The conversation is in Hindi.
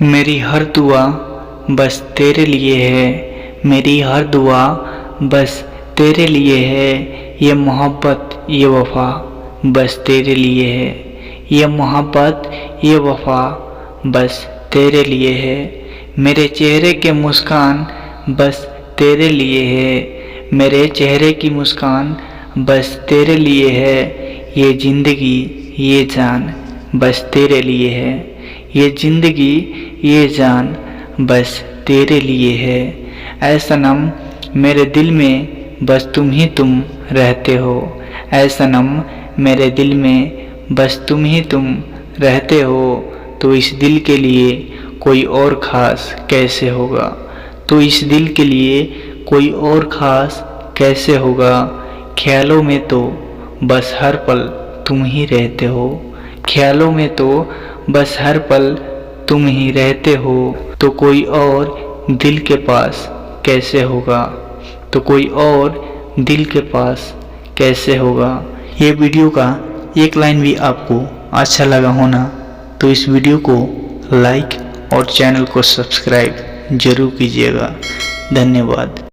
मेरी हर दुआ बस तेरे लिए है, मेरी हर दुआ बस तेरे लिए है। ये मोहब्बत ये वफ़ा बस तेरे लिए है, ये मोहब्बत ये वफ़ा बस तेरे लिए है। मेरे चेहरे के मुस्कान बस तेरे लिए है, मेरे चेहरे की मुस्कान बस तेरे लिए है। ये ज़िंदगी ये जान बस तेरे लिए है, ये ज़िंदगी ये जान बस तेरे लिए है। ऐ सनम मेरे दिल में बस तुम ही तुम रहते हो, ऐ सनम मेरे दिल में बस तुम ही तुम रहते हो। तो इस दिल के लिए कोई और ख़ास कैसे होगा, तो इस दिल के लिए कोई और ख़ास कैसे होगा। ख्यालों में तो बस हर पल तुम ही रहते हो, ख्यालों में तो बस हर पल तुम ही रहते हो। तो कोई और दिल के पास कैसे होगा, तो कोई और दिल के पास कैसे होगा। ये वीडियो का एक लाइन भी आपको अच्छा लगा होना तो इस वीडियो को लाइक और चैनल को सब्सक्राइब जरूर कीजिएगा। धन्यवाद।